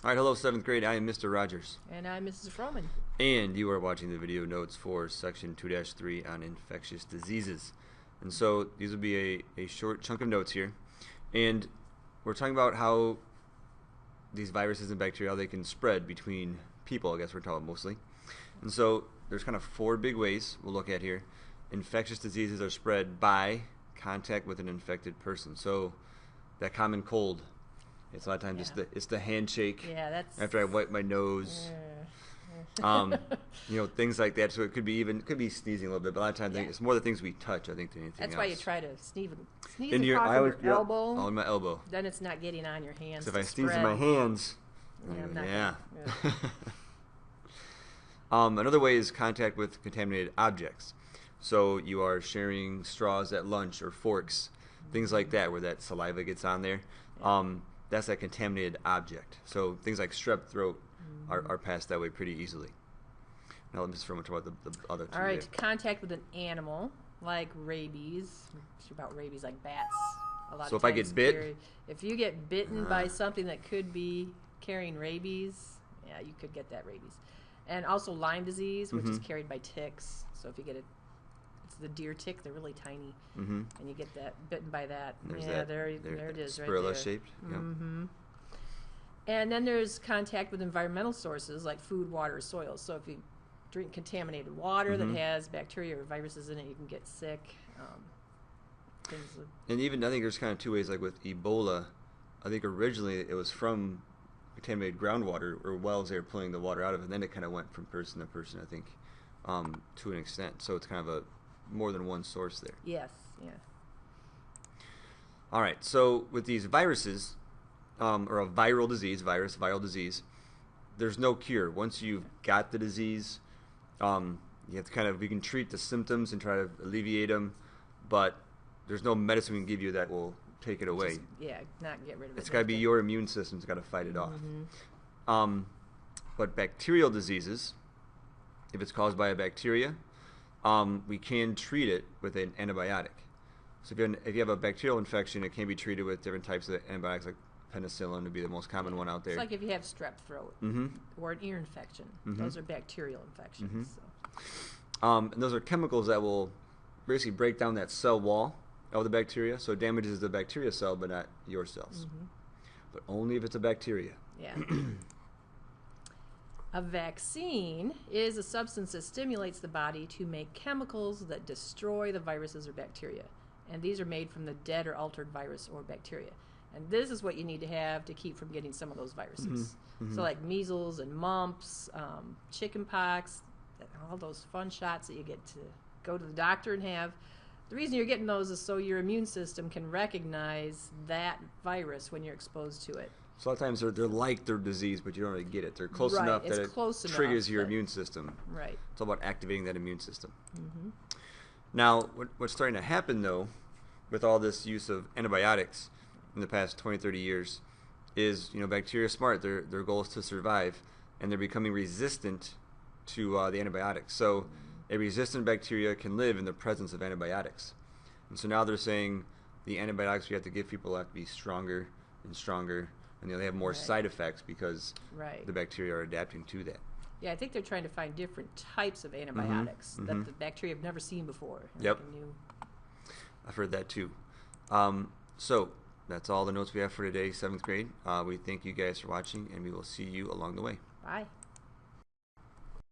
All right, hello, 7th grade. I am Mr. Rogers. And I'm Mrs. Froman. And you are watching the video notes for Section 2-3 on infectious diseases. And so these will be a short chunk of notes here. And we're talking about how these viruses and bacteria, how they can spread between people, I guess we're talking about mostly. And so there's kind of 4 big ways we'll look at here. Infectious diseases are spread by contact with an infected person. So that common cold, it's a lot of times it's the handshake. Yeah, that's after I wipe my nose. Things like that. So it could be sneezing a little bit, but a lot of times it's more the things we touch, I think, than anything That's else. why you try to sneeze In your, across your elbow. On my elbow. Then it's not getting on your hands. So if I sneeze in my hands, another way is contact with contaminated objects. So you are sharing straws at lunch or forks, things like that, where that saliva gets on there. That's a contaminated object. So things like strep throat are passed that way pretty easily. Now let me just talk about the other two. All right, contact with an animal like rabies. It's about rabies like bats. So if I get bit? If you get bitten by something that could be carrying rabies, you could get that rabies. And also Lyme disease, which is carried by ticks. So if you get it's the deer tick, they're really tiny, and you get bitten by that. There it is, spirilla right there. shaped. And then there's contact with environmental sources like food, water, soil. So if you drink contaminated water that has bacteria or viruses in it, you can get sick. And even I think there's kind of 2 ways. Like with Ebola, I think originally it was from contaminated groundwater or wells they were pulling the water out of, and then it kind of went from person to person, I think, to an extent. So it's kind of more than one source there. Yes, yeah. All right, so with these viruses, or a viral disease, there's no cure. Once you've got the disease, you have to we can treat the symptoms and try to alleviate them, but there's no medicine we can give you that will take it away. Not get rid of it. It's got to be your immune system's got to fight it off. But bacterial diseases, if it's caused by a bacteria, we can treat it with an antibiotic. So if you have a bacterial infection, it can be treated with different types of antibiotics, like penicillin would be the most common one out there. It's like if you have strep throat or an ear infection. Those are bacterial infections. And those are chemicals that will basically break down that cell wall of the bacteria, so it damages the bacteria cell but not your cells. But only if it's a bacteria. Yeah. A vaccine is a substance that stimulates the body to make chemicals that destroy the viruses or bacteria. And these are made from the dead or altered virus or bacteria. And this is what you need to have to keep from getting some of those viruses. So like measles and mumps, chicken pox, all those fun shots that you get to go to the doctor and have. The reason you're getting those is so your immune system can recognize that virus when you're exposed to it. So a lot of times they're like their disease, but you don't really get it. They're close enough that it triggers your immune system. Right. It's all about activating that immune system. Now, what's starting to happen, though, with all this use of antibiotics in the past 20, 30 years is, bacteria are smart. Their goal is to survive, and they're becoming resistant to the antibiotics. So a resistant bacteria can live in the presence of antibiotics. And so now they're saying the antibiotics we have to give people have to be stronger and stronger, and they have more side effects because the bacteria are adapting to that. Yeah, I think they're trying to find different types of antibiotics that the bacteria have never seen before. Yep. I've heard that too. So that's all the notes we have for today, 7th grade. We thank you guys for watching, and we will see you along the way. Bye.